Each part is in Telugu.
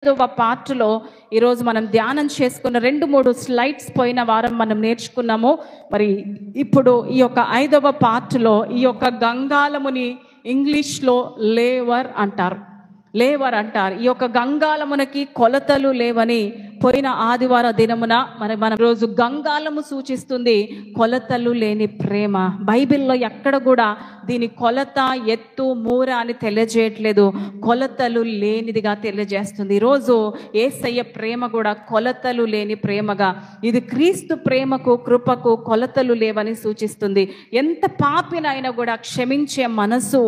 పార్ట్లో ఈరోజు మనం ధ్యానం చేసుకున్న 2-3 స్లైడ్స్ పోయిన వారం మనం నేర్చుకున్నాము. మరి ఇప్పుడు ఈ యొక్క 5వ పార్ట్లో ఈ యొక్క గంగాళముని ఇంగ్లీష్లో లేవర్ అంటారు. ఈ యొక్క గంగాళమునకి కొలతలు లేవని పోయిన ఆదివార దినమున మన రోజు గంగాళము సూచిస్తుంది కొలతలు లేని ప్రేమ. బైబిల్లో ఎక్కడ కూడా దీని కొలత, ఎత్తు, మూర అని తెలియజేయట్లేదు, కొలతలు లేనిదిగా తెలియజేస్తుంది. ఈరోజు యేసయ్య ప్రేమ కూడా కొలతలు లేని ప్రేమగా, ఇది క్రీస్తు ప్రేమకు, కృపకు కొలతలు లేవని సూచిస్తుంది. ఎంత పాపినైనా కూడా క్షమించే మనసు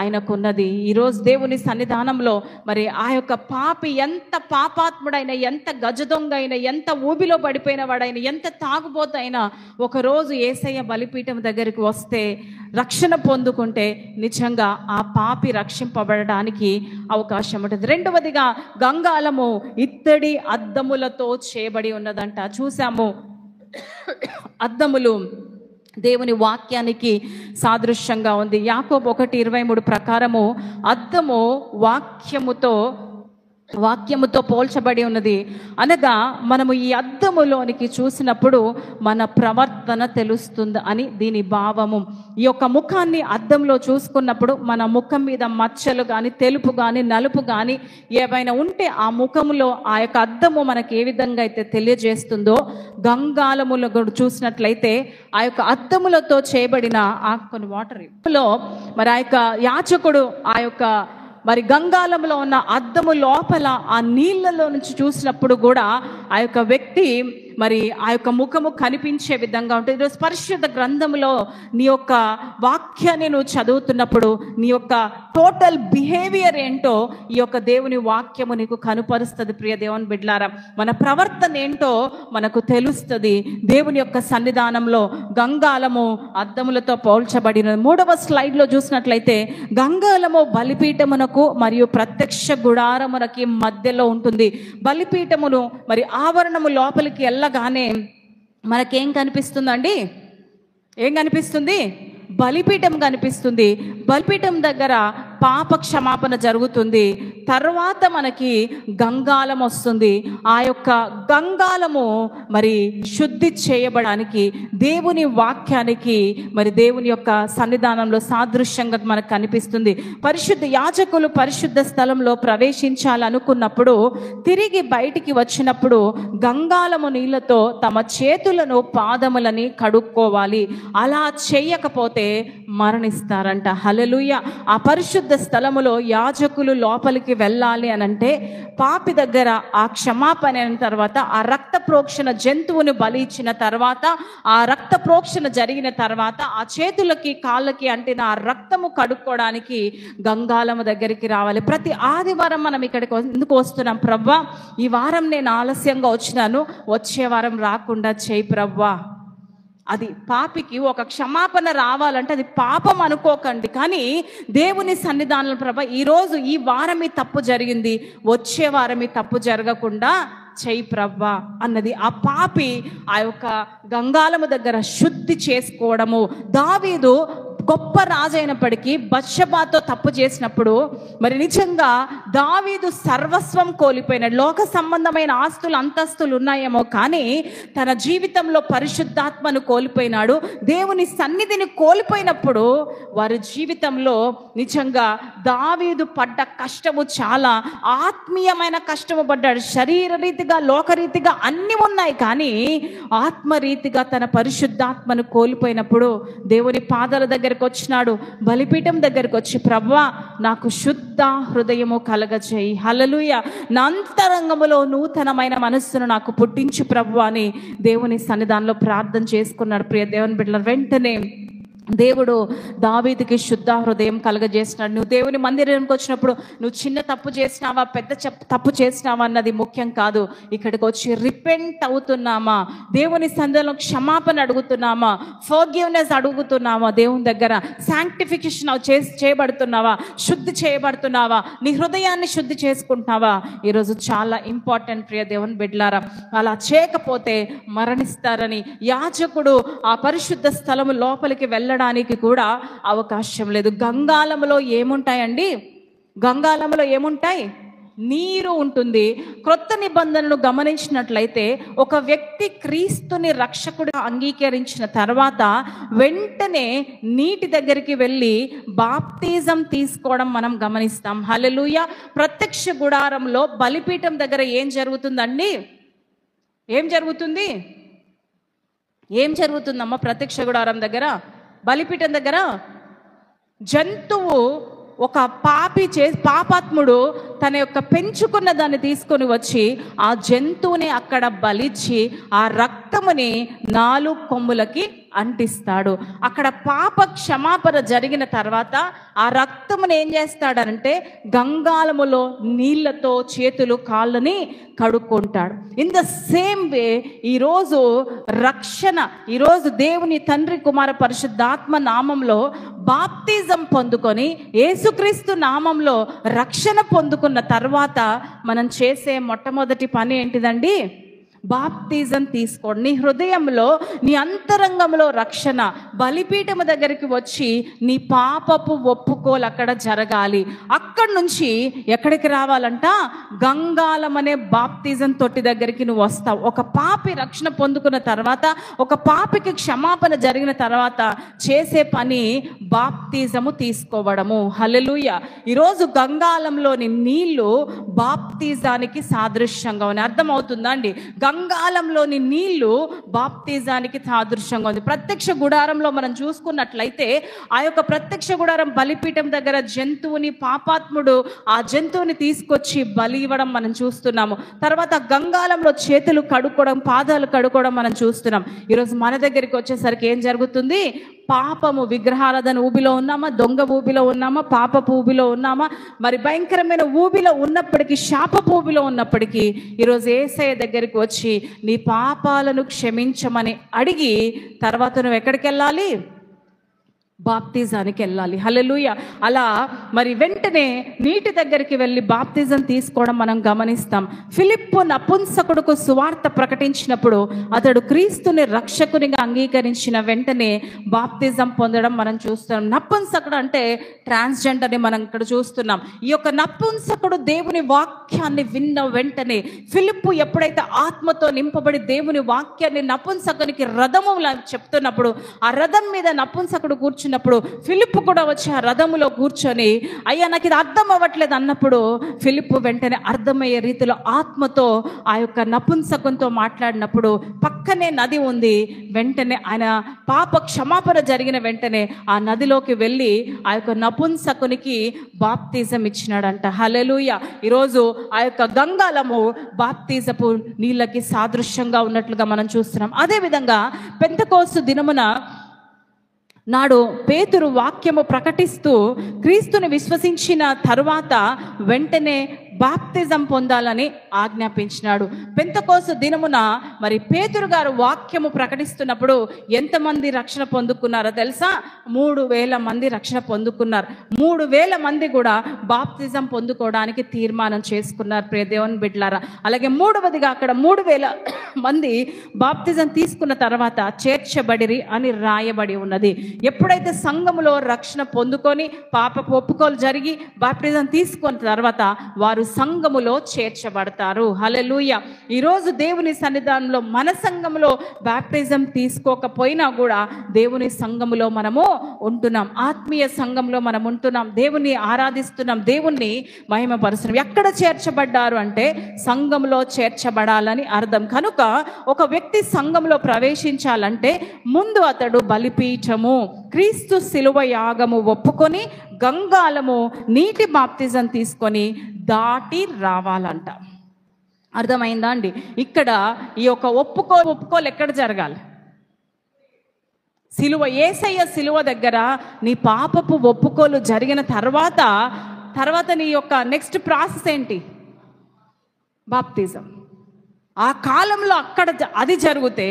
ఆయనకున్నది. ఈరోజు దేవుని సన్నిధానంలో మరి ఆ యొక్క పాపి ఎంత పాపాత్ముడైనా, ఎంత గజదొంగ అయినా, ఎంత ఊబిలో పడిపోయిన వాడైనా, ఎంత తాగుబోతైనా ఒకరోజు యేసయ్య బలిపీఠం దగ్గరికి వస్తే, రక్షణ పొందుకుంటే నిజంగా ఆ పాపి రక్షింపబడడానికి అవకాశం ఉంటుంది. రెండవదిగా గంగాళము ఇత్తడి అద్దములతో చేయబడి ఉన్నదంట. చూసాము, అద్దములు దేవుని వాక్యానికి సాదృశ్యంగా ఉంది. యాకోబు 1:23 ప్రకారము అద్దము వాక్యముతో పోల్చబడి ఉన్నది. అనగా మనము ఈ అద్దములోనికి చూసినప్పుడు మన ప్రవర్తన తెలుస్తుంది అని దీని భావము. ఈ యొక్క ముఖాన్ని అద్దంలో చూసుకున్నప్పుడు మన ముఖం మీద మచ్చలు కానీ, తెలుపు కానీ, నలుపు కానీ ఏవైనా ఉంటే ఆ ముఖంలో ఆ యొక్క అద్దము మనకి ఏ విధంగా అయితే తెలియజేస్తుందో, గంగాళములో చూసినట్లయితే ఆ యొక్క అద్దములతో చేయబడిన కొన్ని వాటర్లో మరి ఆ యొక్క యాజకుడు ఆ యొక్క మరి గంగాళంలో ఉన్న అద్దము లోపల ఆ నీళ్ళలో నుంచి చూసినప్పుడు కూడా ఆ యొక్క వ్యక్తి మరి ఆ యొక్క ముఖము కనిపించే విధంగా ఉంటుంది. ఈరోజు పరిశుద్ధ గ్రంథంలో నీ యొక్క వాక్యాన్ని నువ్వు చదువుతున్నప్పుడు నీ యొక్క టోటల్ బిహేవియర్ ఏంటో ఈ యొక్క దేవుని వాక్యము నీకు కనుపరుస్తుంది. ప్రియ దేవుని బిడ్డలారా, మన ప్రవర్తన ఏంటో మనకు తెలుస్తుంది. దేవుని యొక్క సన్నిధానంలో గంగాళము అద్దములతో పోల్చబడిన 3వ స్లైడ్లో చూసినట్లయితే గంగాళము బలిపీఠమునకు మరియు ప్రత్యక్ష గుడారమునకి మధ్యలో ఉంటుంది. బలిపీఠమును మరి ఆవరణము లోపలికి వెళ్ళగానే మనకేం కనిపిస్తుందండి? ఏం కనిపిస్తుంది? బలిపీఠం కనిపిస్తుంది. బలిపీఠం దగ్గర పాప క్షమాపణ జరుగుతుంది. తర్వాత మనకి గంగాళం వస్తుంది. ఆ యొక్క గంగాళము మరి శుద్ధి చేయబడానికి, దేవుని వాక్యానికి మరి దేవుని యొక్క సన్నిధానంలో సాదృశ్యంగా మనకు కనిపిస్తుంది. పరిశుద్ధ యాజకులు పరిశుద్ధ స్థలంలో ప్రవేశించాలనుకున్నప్పుడు, తిరిగి బయటికి వచ్చినప్పుడు గంగాళము నీళ్లతో తమ చేతులను, పాదములని కడుక్కోవాలి. అలా చేయకపోతే మరణిస్తారంట. హల్లెలూయా. ఆ పరిశుద్ధ స్థలములో యాజకులు లోపలికి వెళ్ళాలి అని అంటే పాపి దగ్గర ఆ క్షమాపణ అయిన తర్వాత, ఆ రక్త ప్రోక్షణ, జంతువుని బలి ఇచ్చిన తర్వాత, ఆ రక్త ప్రోక్షణ జరిగిన తర్వాత ఆ చేతులకి కాళ్ళకి అంటిన ఆ రక్తము కడుక్కోవడానికి గంగాళము దగ్గరికి రావాలి. ప్రతి ఆదివారం మనం ఇక్కడికి ఎందుకు వస్తున్నాం? ప్రవ్వా, ఈ వారం నేను ఆలస్యంగా వచ్చినాను, వచ్చే వారం రాకుండా చేయి ప్రవ్వా. అది పాపికి ఒక క్షమాపణ రావాలంటే అది పాపం అనుకోకండి, కానీ దేవుని సన్నిధానంలో ప్రభా ఈరోజు ఈ వారం ఈ తప్పు జరిగింది, వచ్చే వారం ఈ తప్పు జరగకుండా చెయ్యి ప్రవ్వా అన్నది. ఆ పాపి ఆ యొక్క గంగాళము దగ్గర శుద్ధి చేసుకోవడము. దావీదు గొప్ప రాజు అయినప్పటికీ బత్షెబాతో తప్పు చేసినప్పుడు మరి నిజంగా దావీదు సర్వస్వం కోల్పోయినాడు. లోక సంబంధమైన ఆస్తులు, అంతస్తులు ఉన్నాయేమో, కానీ తన జీవితంలో పరిశుద్ధాత్మను కోల్పోయినాడు. దేవుని సన్నిధిని కోల్పోయినప్పుడు వారి జీవితంలో నిజంగా దావీదు పడ్డ కష్టము చాలా ఆత్మీయమైన కష్టము పడ్డాడు. శరీర రీతిగా, లోకరీతిగా అన్నీ ఉన్నాయి, కానీ ఆత్మరీతిగా తన పరిశుద్ధాత్మను కోల్పోయినప్పుడు దేవుని పాదాల దగ్గరికి వచ్చినాడు. బలిపీఠం దగ్గరికి వచ్చి, ప్రభువా నాకు శుద్ధ హృదయము కలగజేయి, హల్లెలూయా, నా అంతరంగములో నూతనమైన మనస్సును నాకు పుట్టించు ప్రభువా అని దేవుని సన్నిధానంలో ప్రార్థన చేసుకున్నాడు. ప్రియ దేవుని బిడ్డలారా, వెంటనే దేవుడు దావీదుకి శుద్ధ హృదయం కలగజేసినాడు. నువ్వు దేవుని మందిరానికి వచ్చినప్పుడు నువ్వు చిన్న తప్పు చేసినావా, పెద్ద తప్పు చేసినావా అన్నది ముఖ్యం కాదు. ఇక్కడికి వచ్చి రిపెంట్ అవుతున్నామా, దేవుని సన్నిధిలో క్షమాపణ అడుగుతున్నామా, ఫర్గివ్నెస్ అడుగుతున్నామా, దేవుని దగ్గర శాంక్టిఫికేషన్ చేయబడుతున్నావా, శుద్ధి చేయబడుతున్నావా, నీ హృదయాన్ని శుద్ధి చేసుకుంటున్నావా? ఈరోజు చాలా ఇంపార్టెంట్ ప్రియ దేవుని బిడ్డలారా. అలా చేయకపోతే మరణిస్తారని యాజకుడు ఆ పరిశుద్ధ స్థలము లోపలికి వెళ్ళడానికి కూడా అవకాశం లేదు. గంగాళములో ఏముంటాయండి? గంగాళములో ఏముంటాయి? నీరు ఉంటుంది. క్రొత్త నిబంధనను గమనించినట్లయితే ఒక వ్యక్తి క్రీస్తుని రక్షకుడిగా అంగీకరించిన తర్వాత వెంటనే నీటి దగ్గరికి వెళ్ళి బాప్తిజం తీసుకోవడం మనం గమనిస్తాం. హల్లెలూయా. ప్రత్యక్ష గుడారంలో బలిపీఠం దగ్గర ఏం జరుగుతుందండి? ఏం జరుగుతుందమ్మా? ప్రత్యక్ష గుడారం దగ్గర, బలిపీఠం దగ్గర జంతువు, ఒక పాపాత్ముడు తన యొక్క పెంచుకున్న దాన్ని తీసుకొని వచ్చి ఆ జంతువుని అక్కడ బలిచ్చి ఆ రక్తముని 4 కొమ్ములకి అంటిస్తాడు. అక్కడ పాప క్షమాపణ జరిగిన తర్వాత ఆ రక్తమును ఏం చేస్తాడంటే గంగాళములో నీళ్లతో చేతులు కాళ్ళని కడుక్కుంటాడు. ఇన్ ద సేమ్ వే ఈరోజు రక్షణ, ఈరోజు దేవుని తండ్రి కుమార పరిశుద్ధాత్మ నామంలో బాప్తిజం పొందుకొని యేసుక్రీస్తు నామంలో రక్షణ పొందుకున్న తర్వాత మనం చేసే మొట్టమొదటి పని ఏంటిదండి? బాప్తిజం తీసుకోండి. నీ హృదయంలో, నీ అంతరంగంలో రక్షణ. బలిపీఠము దగ్గరికి వచ్చి నీ పాపపు ఒప్పుకోలు అక్కడ జరగాలి. అక్కడి నుంచి ఎక్కడికి రావాలంట? గంగాళం అనే బాప్తిజం తొట్టి దగ్గరికి నువ్వు వస్తావు. ఒక పాపి రక్షణ పొందుకున్న తర్వాత, ఒక పాపికి క్షమాపణ జరిగిన తర్వాత చేసే పని బాప్తిజము తీసుకోవడము. హల్లెలూయా. ఈరోజు గంగాళంలోని నీళ్లు బాప్తిజానికి సాదృశ్యంగా ఉన్నాయి. అర్థమవుతుందా అండి? గంగాళంలోని నీళ్లు బాప్తిజానికి సాదృశ్యంగా ఉంది. ప్రత్యక్ష గుడారంలో మనం చూసుకున్నట్లయితే ఆ యొక్క ప్రత్యక్ష గుడారం బలిపీఠం దగ్గర జంతువుని, పాపాత్ముడు ఆ జంతువుని తీసుకొచ్చి బలి ఇవ్వడం మనం చూస్తున్నాము. తర్వాత గంగాళంలో చేతులు కడుక్కోవడం, పాదాలు కడుక్కోవడం మనం చూస్తున్నాం. ఈరోజు మన దగ్గరికి వచ్చేసరికి ఏం జరుగుతుంది? పాపము, విగ్రహారాధన ఊబిలో ఉన్నామా? దొంగ ఊబిలో ఉన్నామా? పాపపు ఊబిలో ఉన్నామా? మరి భయంకరమైన ఊబిలో ఉన్నప్పటికీ, శాపపు ఊబిలో ఉన్నప్పటికీ ఈరోజు యేసయ్య దగ్గరికి వచ్చి నీ పాపాలను క్షమించమని అడిగి తర్వాత నువ్వు ఎక్కడికి వెళ్ళాలి? బాప్తిజానికి వెళ్ళాలి. హల్లెలూయా. అలా మరి వెంటనే నీటి దగ్గరికి వెళ్ళి బాప్తిజం తీసుకోవడం మనం గమనిస్తాం. ఫిలిప్పు నపుంసకుడుకు సువార్త ప్రకటించినప్పుడు అతడు క్రీస్తుని రక్షకునిగా అంగీకరించిన వెంటనే బాప్తిజం పొందడం మనం చూస్తున్నాం. నపుంసకుడు అంటే ట్రాన్స్జెండర్ని మనం ఇక్కడ చూస్తున్నాం. ఈ యొక్క నపుంసకుడు దేవుని వాక్యాన్ని విన్న వెంటనే, ఫిలిప్పు ఎప్పుడైతే ఆత్మతో నింపబడి దేవుని వాక్యాన్ని నపుంసకునికి రథము చెప్తున్నప్పుడు, ఆ రథం మీద నపుంసకుడు కూర్చున్నప్పుడు ఫిలిప్పు కూడా వచ్చి ఆ రథములో కూర్చొని, అయ్యా నాకు ఇది అర్థం అవ్వట్లేదు అన్నప్పుడు ఫిలిప్పు వెంటనే అర్థమయ్యే రీతిలో ఆత్మతో ఆ యొక్క నపుంసకునితో మాట్లాడినప్పుడు పక్కనే నది ఉంది. వెంటనే ఆయన పాప క్షమాపణ జరిగిన వెంటనే ఆ నదిలోకి వెళ్ళి ఆ యొక్క నపుంసకునికి బాప్తిజం ఇచ్చినాడంట. హల్లెలూయా. ఈరోజు ఆ యొక్క గంగాళము బాప్తిజపు నీళ్ళకి సాదృశ్యంగా ఉన్నట్లుగా మనం చూస్తున్నాం. అదేవిధంగా పెంతెకోస్తు దినమున నాడు పేతురు వాక్యము ప్రకటిస్తూ క్రీస్తుని విశ్వసించిన తరువాత వెంటనే బాప్తిజం పొందాలని ఆజ్ఞాపించినాడు. పెంతెకోస్తు దినమున మరి పేతురు గారు వాక్యము ప్రకటిస్తున్నప్పుడు ఎంతమంది రక్షణ పొందుకున్నారో తెలుసా? 3000 మంది రక్షణ పొందుకున్నారు. 3000 మంది కూడా బాప్తిజం పొందుకోవడానికి తీర్మానం చేసుకున్నారు. ప్రియ దేవుని బిడ్డలారా, అలాగే మూడవదిగా అక్కడ 3000 మంది బాప్తిజం తీసుకున్న తర్వాత చేర్చబడిరి అని రాయబడి ఉన్నది. ఎప్పుడైతే సంఘములో రక్షణ పొందుకొని పాపపు ఒప్పుకోలు జరిగి బాప్తిజం తీసుకున్న తర్వాత వారు సంఘములో చేర్చబడతారు. హల్లెలూయా. ఈరోజు దేవుని సన్నిధానంలో మన సంఘములో బాప్తిజం తీసుకోకపోయినా కూడా దేవుని సంఘములో మనము ఉంటున్నాం. ఆత్మీయ సంఘంలో మనం ఉంటున్నాం. దేవుని ఆరాధిస్తున్నాం, దేవుణ్ణి మహిమపరుస్తున్నాం. ఎక్కడ చేర్చబడ్డారు అంటే సంఘంలో చేర్చబడాలని అర్థం. కనుక ఒక వ్యక్తి సంఘంలో ప్రవేశించాలంటే ముందు అతడు బలిపీఠము, క్రీస్తు శిలువ యాగము ఒప్పుకొని గంగాళము నీటి బాప్తిజం తీసుకొని దాటి రావాలంట. అర్థమైందా అండి? ఇక్కడ ఈ యొక్క ఒప్పుకోలు ఎక్కడ జరగాలి? సిలువ, యేసయ్య సిలువ దగ్గర నీ పాపపు ఒప్పుకోలు జరిగిన తర్వాత నీ యొక్క నెక్స్ట్ ప్రాసెస్ ఏంటి? బాప్తిజం. ఆ కాలంలో అక్కడ అది జరిగితే,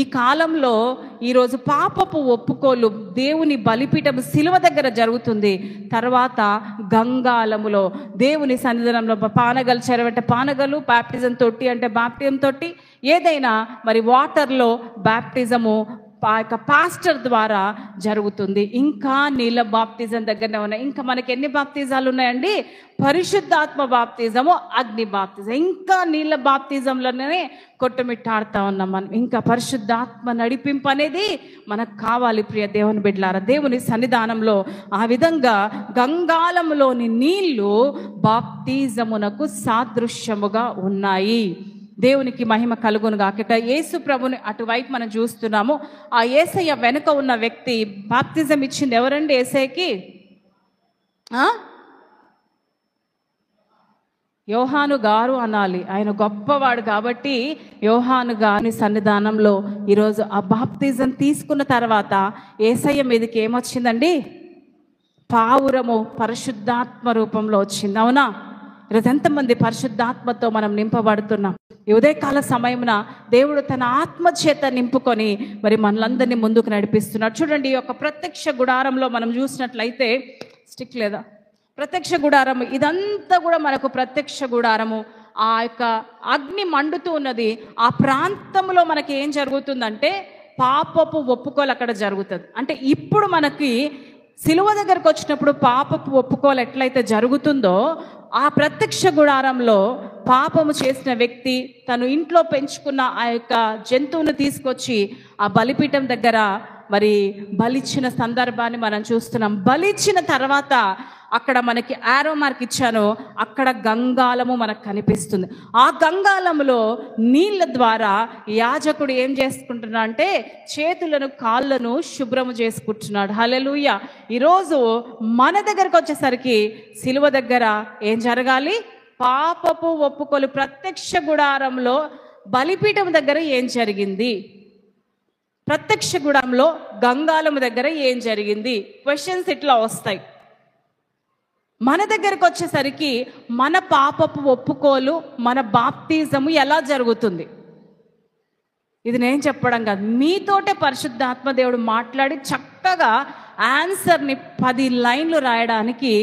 ఈ కాలంలో ఈరోజు పాపపు ఒప్పుకోలు దేవుని బలిపీఠం సిలువ దగ్గర జరుగుతుంది. తర్వాత గంగాళములో దేవుని సన్నిధానంలో పానగలు చెరవట పానగలు, బాప్టిజం తొట్టి అంటే బాప్టిజం తొట్టి, ఏదైనా మరి వాటర్లో బాప్టిజము ఆ యొక్క పాస్టర్ ద్వారా జరుగుతుంది. ఇంకా నీళ్ళ బాప్తిజం దగ్గరనే ఉన్నాయి. ఇంకా మనకి ఎన్ని బాప్తిజాలు ఉన్నాయండి? పరిశుద్ధాత్మ బాప్తిజము, అగ్ని బాప్తిజం. ఇంకా నీళ్ళ బాప్తిజంలోనే కొట్టుమిట్టాడుతూ ఉన్నాం మనం. ఇంకా పరిశుద్ధాత్మ నడిపింపు అనేది మనకు కావాలి ప్రియ దేవుని బిడ్డలారా. దేవుని సన్నిధానంలో ఆ విధంగా గంగాళంలోని నీళ్లు బాప్తిజమునకు సాదృశ్యముగా ఉన్నాయి. దేవునికి మహిమ కలుగునుగా. అక్కడ యేసు ప్రభుని అటువైపు మనం చూస్తున్నాము. ఆ యేసయ్య వెనుక ఉన్న వ్యక్తి బాప్తిజం ఇచ్చింది ఎవరండి యేసయ్యకి? యోహాను గారు అనాలి. ఆయన గొప్పవాడు కాబట్టి యోహాను గారి సన్నిధానంలో ఈరోజు ఆ బాప్తిజం తీసుకున్న తర్వాత యేసయ్య మీదకి ఏమొచ్చిందండి? పావురము పరిశుద్ధాత్మ రూపంలో వచ్చింది. అవునా? ఈరోజు ఎంతమంది పరిశుద్ధాత్మతో మనం నింపబడుతున్నాం? ఈ ఉదయకాల సమయమున దేవుడు తన ఆత్మ చేత నింపుకొని మరి మనలందరినీ ముందుకు నడిపిస్తున్నాడు. చూడండి, ఈ యొక్క ప్రత్యక్ష గుడారంలో మనం చూసినట్లయితే, స్టిక్ లేదా ప్రత్యక్ష గుడారము, ఇదంతా కూడా మనకు ప్రత్యక్ష గుడారము. ఆ యొక్క అగ్ని మండుతూ ఉన్నది. ఆ ప్రాంతంలో మనకి ఏం జరుగుతుందంటే పాపపు ఒప్పుకోలు అక్కడ జరుగుతుంది. అంటే ఇప్పుడు మనకి సిలువ దగ్గరకు వచ్చినప్పుడు పాపపు ఒప్పుకోలు ఎట్లయితే జరుగుతుందో, ఆ ప్రత్యక్ష గుడారంలో పాపము చేసిన వ్యక్తి తను ఇంట్లో పెంచుకున్న ఆ యొక్క జంతువును తీసుకొచ్చి ఆ బలిపీఠం దగ్గర మరి బలిచ్చిన సందర్భాన్ని మనం చూస్తున్నాం. బలిచ్చిన తర్వాత అక్కడ మనకి ఆరో మార్క్ ఇచ్చాను, అక్కడ గంగాళము మనకు కనిపిస్తుంది. ఆ గంగాళములో నీళ్ళ ద్వారా యాజకుడు ఏం చేసుకుంటున్నా అంటే చేతులను కాళ్ళను శుభ్రము చేసుకుంటున్నాడు. హల్లెలూయా. ఈరోజు మన దగ్గరకు వచ్చేసరికి సిలువ దగ్గర ఏం జరగాలి? పాపపు ఒప్పుకోలు. ప్రత్యక్ష గుడారంలో బలిపీఠం దగ్గర ఏం జరిగింది? ప్రత్యక్ష గుడారంలో గంగాళము దగ్గర ఏం జరిగింది? క్వశ్చన్స్ ఇట్లా వస్తాయి. మన దగ్గరకు వచ్చేసరికి మన పాపపు ఒప్పుకోలు, మన బాప్తిజము ఎలా జరుగుతుంది? ఇది నేను చెప్పడం కాదు, మీతోటే పరిశుద్ధాత్మ దేవుడు మాట్లాడి చక్కగా ఆన్సర్ని 10 లైన్లు రాయడానికి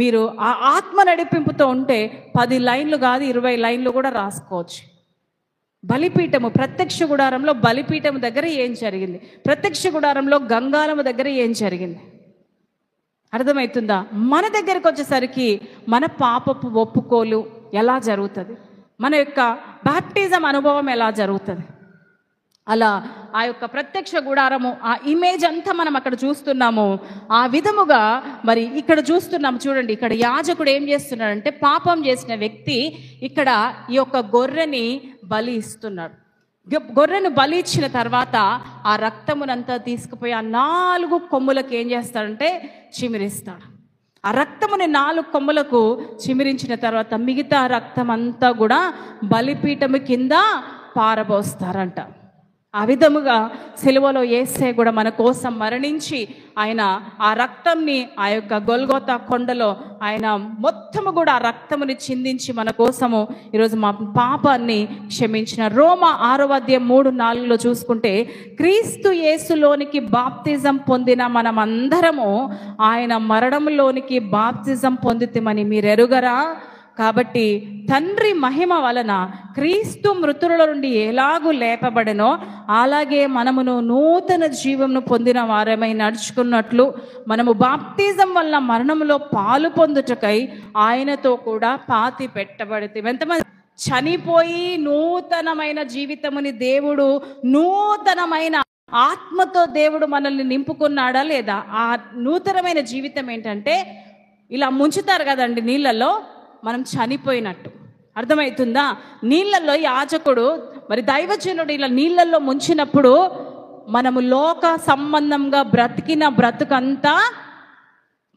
మీరు ఆ ఆత్మ నడిపింపుతో ఉంటే 10 లైన్లు కాదు 20 లైన్లు కూడా రాసుకోవచ్చు. బలిపీఠము, ప్రత్యక్ష గుడారంలో బలిపీఠము దగ్గర ఏం జరిగింది? ప్రత్యక్ష గుడారంలో గంగాళము దగ్గర ఏం జరిగింది? అర్థమవుతుందా? మన దగ్గరకు వచ్చేసరికి మన పాపపు ఒప్పుకోలు ఎలా జరుగుతుంది? మన యొక్క బాప్టిజం అనుభవం ఎలా జరుగుతుంది? అలా ఆ యొక్క ప్రత్యక్ష గుడారము, ఆ ఇమేజ్ అంతా మనం అక్కడ చూస్తున్నాము. ఆ విధముగా మరి ఇక్కడ చూస్తున్నాము. చూడండి, ఇక్కడ యాజకుడు ఏం చేస్తున్నాడంటే పాపం చేసిన వ్యక్తి ఇక్కడ ఈ యొక్క గొర్రెని బలి ఇస్తున్నాడు. గొర్రెను బలి ఇచ్చిన తర్వాత ఆ రక్తమునంతా తీసుకుపోయి ఆ 4 కొమ్ములకు ఏం చేస్తాడంటే చిమిరిస్తాడు. ఆ రక్తముని 4 కొమ్ములకు చిమిరించిన తర్వాత మిగతా రక్తం అంతా కూడా బలిపీఠము కింద పారబోస్తారంట. ఆ విధముగా సిలువలో యేసయ్య కూడా మన కోసం మరణించి ఆయన ఆ రక్తంని ఆ యొక్క గొల్గోతా కొండలో ఆయన మొత్తము కూడా ఆ రక్తముని చిందించి మన కోసము ఈరోజు మా పాపాన్ని క్షమించిన. రోమా 6:3-4 చూసుకుంటే క్రీస్తు యేసులోనికి బాప్తిజం పొందిన మనమందరము ఆయన మరణంలోనికి బాప్తిజం పొందితిమని మీరు ఎరుగరా? కాబట్టి తండ్రి మహిమ వలన క్రీస్తు మృతుల నుండి ఎలాగూ లేపబడనో అలాగే మనమును నూతన జీవమును పొందిన వారమై నడుచుకున్నట్లు మనము బాప్తిజం వలన మరణంలో పాలు పొందుటకై ఆయనతో కూడా పాతి పెట్టబడితే. ఎంతమంది చనిపోయి నూతనమైన జీవితముని దేవుడు, నూతనమైన ఆత్మతో దేవుడు మనల్ని నింపుకున్నాడా లేదా? ఆ నూతనమైన జీవితం ఏంటంటే ఇలా ముంచుతారు కదండి నీళ్ళలో, మనం చనిపోయినట్టు. అర్థమవుతుందా? నీళ్ళల్లో యాజకుడు మరి దైవజనుడు ఇలా నీళ్ళల్లో ముంచినప్పుడు మనము లోక సంబంధంగా బ్రతికిన బ్రతుకంతా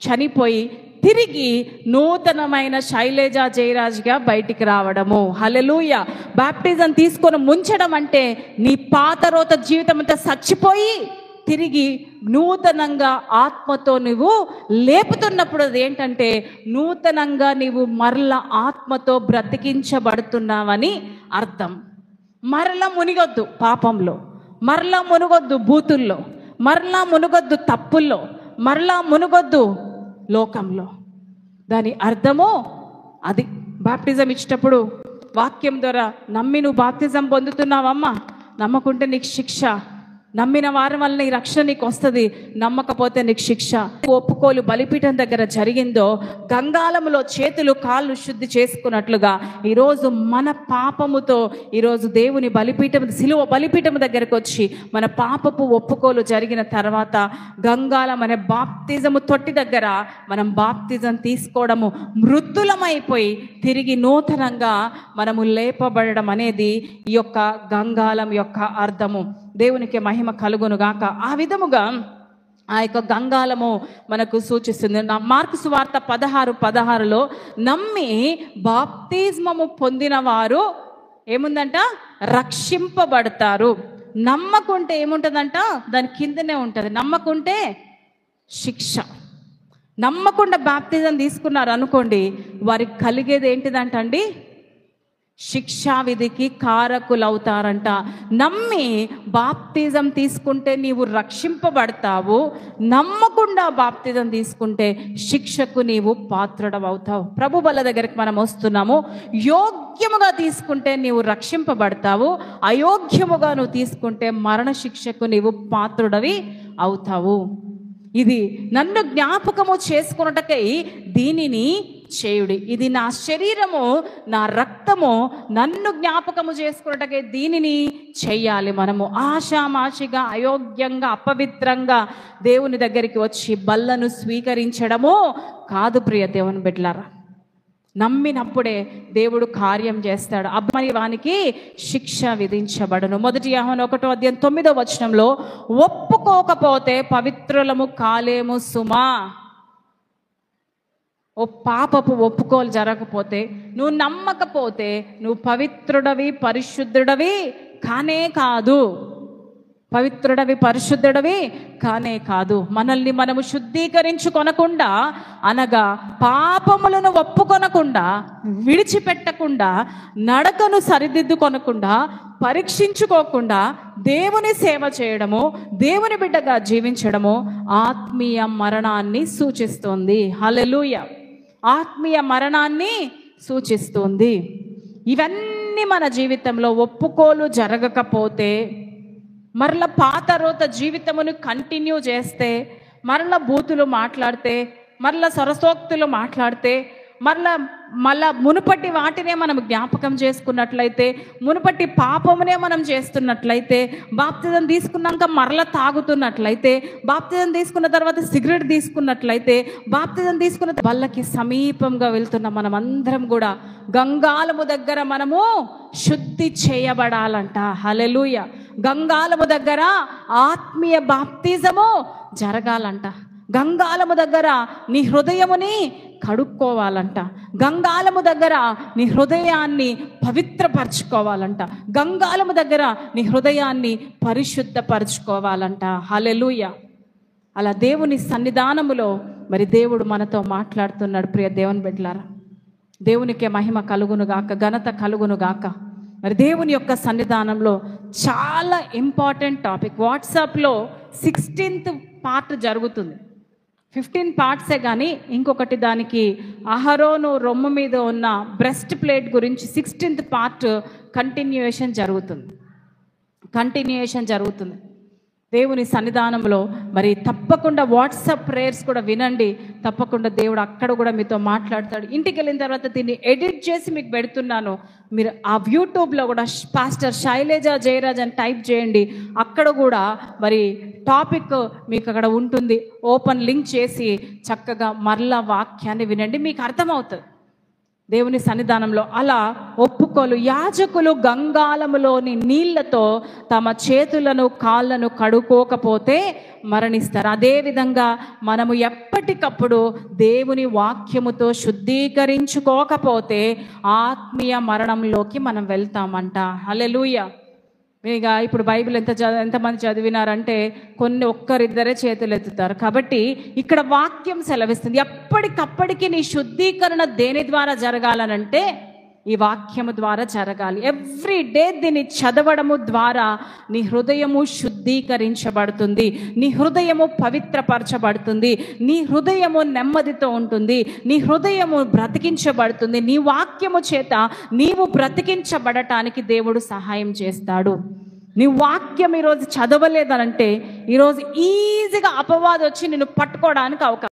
చనిపోయి తిరిగి నూతనమైన శైలేజ జయరాజ్గా బయటికి రావడము. హల్లెలూయా. బాప్టిజం తీసుకొని ముంచడం అంటే నీ పాత రోత జీవితం అంతా చచ్చిపోయి తిరిగి నూతనంగా ఆత్మతో నువ్వు లేపుతున్నప్పుడు అది ఏంటంటే నూతనంగా నీవు మరలా ఆత్మతో బ్రతికించబడుతున్నావని అర్థం. మరలా మునిగొద్దు పాపంలో, మరలా మునుగొద్దు బూతుల్లో, మరలా మునుగొద్దు తప్పుల్లో, మరలా మునుగొద్దు లోకంలో. దాని అర్థము అది. బాప్టిజం ఇచ్చేటప్పుడు వాక్యం ద్వారా నమ్మి నువ్వు బాప్టిజం పొందుతున్నావమ్మా, నమ్మకుంటే నీకు శిక్ష, నమ్మిన వారి వల్ల ఈ రక్షణ నీకు వస్తుంది, నమ్మకపోతే నీకు శిక్ష. ఒప్పుకోలు బలిపీఠం దగ్గర జరిగిందో గంగాళములో చేతులు కాళ్ళు శుద్ధి చేసుకున్నట్లుగా ఈరోజు మన పాపముతో ఈరోజు దేవుని బలిపీఠం, సిలువ బలిపీఠం దగ్గరకు వచ్చి మన పాపపు ఒప్పుకోలు జరిగిన తర్వాత గంగాళం అనే బాప్తిజము తొట్టి దగ్గర మనం బాప్తిజం తీసుకోవడము, మృతులమైపోయి తిరిగి నూతనంగా మనము లేపబడడం అనేది ఈ యొక్క గంగాళం యొక్క అర్థము. దేవునికి మహిమ కలుగును గాక. ఆ విధముగా ఆ యొక్క గంగాళము మనకు సూచిస్తుంది. మార్కు సువార్త 16:16 నమ్మి బాప్తిజమము పొందిన వారు ఏముందంట, రక్షింపబడతారు. నమ్మకుంటే ఏముంటుందంట, దాని కిందనే ఉంటుంది, నమ్మకుంటే శిక్ష. నమ్మకుండా బాప్తిజం తీసుకున్నారు అనుకోండి, వారికి కలిగేది ఏంటిదంటండి, శిక్షా విధికి కారకులవుతారంట. నమ్మి బాప్తిజం తీసుకుంటే నీవు రక్షింపబడతావు, నమ్మకుండా బాప్తిజం తీసుకుంటే శిక్షకు నీవు పాత్రుడవవుతావు. ప్రభు బల దగ్గరికి మనం వస్తున్నాము. యోగ్యముగా తీసుకుంటే నీవు రక్షింపబడతావు, అయోగ్యముగా నువ్వు తీసుకుంటే మరణ శిక్షకు నీవు పాత్రుడవి అవుతావు. ఇది నన్ను జ్ఞాపకము చేసుకున్నటకై దీనిని చేయుడి. ఇది నా శరీరము, నా రక్తము, నన్ను జ్ఞాపకము చేసుకున్నటకై దీనిని చెయ్యాలి. మనము ఆషామాషిగా, అయోగ్యంగా, అపవిత్రంగా దేవుని దగ్గరికి వచ్చి బల్లను స్వీకరించడము కాదు ప్రియ దేవుని బిడ్డలారా. నమ్మినప్పుడే దేవుడు కార్యం చేస్తాడు. అబ్బాయి వానికి శిక్ష విధించబడును. 1 యోహాను 1:9 ఒప్పుకోకపోతే పవిత్రులము కాలేము సుమా. ఓ పాపపు ఒప్పుకోలు జరగకపోతే, నువ్వు నమ్మకపోతే నువ్వు పవిత్రుడవి పరిశుద్ధుడవి కానే కాదు. పవిత్రుడవి పరిశుద్ధుడవి కానే కాదు. మనల్ని మనము శుద్ధీకరించుకొనకుండా, అనగా పాపములను ఒప్పుకొనకుండా, విడిచిపెట్టకుండా, నడకను సరిదిద్దుకొనకుండా, పరీక్షించుకోకుండా దేవుని సేవ చేయడము, దేవుని బిడ్డగా జీవించడము ఆత్మీయ మరణాన్ని సూచిస్తుంది. హల్లెలూయా. ఆత్మీయ మరణాన్ని సూచిస్తుంది. ఇవన్నీ మన జీవితంలో ఒప్పుకోలు జరగకపోతే, మరలా పాత రోత జీవితమును కంటిన్యూ చేస్తే, మరలా బూతులు మాట్లాడితే, మరలా సరసోక్తులు మాట్లాడితే, మళ్ళా మునుపటి వాటినే మనం జ్ఞాపకం చేసుకున్నట్లయితే, మునుపటి పాపమునే మనం చేస్తున్నట్లయితే, బాప్తిజం తీసుకున్నాక మరలా తాగుతున్నట్లయితే, బాప్తిజం తీసుకున్న తర్వాత సిగరెట్ తీసుకున్నట్లయితే, బాప్తిజం తీసుకున్న వాళ్ళకి సమీపంగా వెళ్తున్న మనం అందరం కూడా గంగాళము దగ్గర మనము శుద్ధి చేయబడాలంట. హల్లెలూయా. గంగాళము దగ్గర ఆత్మీయ బాప్తిజము జరగాలంట. గంగాళము దగ్గర నీ హృదయముని కడుక్కోవాలంట. గంగాళము దగ్గర నీ హృదయాన్ని పవిత్రపరచుకోవాలంట. గంగాళము దగ్గర నీ హృదయాన్ని పరిశుద్ధపరచుకోవాలంట. హల్లెలూయా. అలా దేవుని సన్నిధానములో మరి దేవుడు మనతో మాట్లాడుతున్నాడు. ప్రియ దేవుని బిడ్డలారా, దేవునికే మహిమ కలుగునుగాక, ఘనత కలుగునుగాక. మరి దేవుని యొక్క సన్నిధానంలో చాలా ఇంపార్టెంట్ టాపిక్. వాట్సాప్లో 16th పార్ట్ జరుగుతుంది. 15 పార్ట్సే కానీ ఇంకొకటి దానికి అహరోను రొమ్ము మీద ఉన్న బ్రెస్ట్ ప్లేట్ గురించి 16th పార్ట్ కంటిన్యూయేషన్ జరుగుతుంది. దేవుని సన్నిధానంలో మరి తప్పకుండా వాట్సాప్ ప్రేయర్స్ కూడా వినండి. తప్పకుండా దేవుడు అక్కడ కూడా మీతో మాట్లాడతాడు. ఇంటికి వెళ్ళిన తర్వాత దీన్ని ఎడిట్ చేసి మీకు పెడుతున్నాను. మీరు ఆ యూట్యూబ్లో కూడా పాస్టర్ శైలేజ జయరాజ్ అని టైప్ చేయండి. అక్కడ కూడా మరి టాపిక్ మీకు అక్కడ ఉంటుంది. ఓపెన్ లింక్ చేసి చక్కగా మరలా వాక్యాన్ని వినండి, మీకు అర్థమవుతుంది. దేవుని సన్నిధానంలో అలా ఒప్పుకోలు. యాజకులు గంగాళములోని నీళ్లతో తమ చేతులను కాళ్ళను కడుక్కోకపోతే మరణిస్తారు. అదేవిధంగా మనము ఎప్పటికప్పుడు దేవుని వాక్యముతో శుద్ధీకరించుకోకపోతే ఆత్మీయ మరణంలోకి మనం వెళ్తామంట. హల్లెలూయా. ఇక ఇప్పుడు బైబిల్ ఎంతమంది చదివినారంటే ఒక్కరిద్దరే చేతులు ఎత్తుతారు. కాబట్టి ఇక్కడ వాక్యం సెలవిస్తుంది, ఎప్పటికప్పటికి నీ శుద్ధీకరణ దేని ద్వారా జరగాలనంటే ఈ వాక్యము ద్వారా జరగాలి. ఎవ్రీ డే దీన్ని చదవడము ద్వారా నీ హృదయము శుద్ధీకరించబడుతుంది, నీ హృదయము పవిత్రపరచబడుతుంది, నీ హృదయము నెమ్మదితో ఉంటుంది, నీ హృదయము బ్రతికించబడుతుంది. నీ వాక్యము చేత నీవు బ్రతికించబడటానికి దేవుడు సహాయం చేస్తాడు. నీ వాక్యం ఈరోజు చదవలేదనంటే ఈరోజు ఈజీగా అపవాదం వచ్చి నిన్ను పట్టుకోవడానికి అవకాశం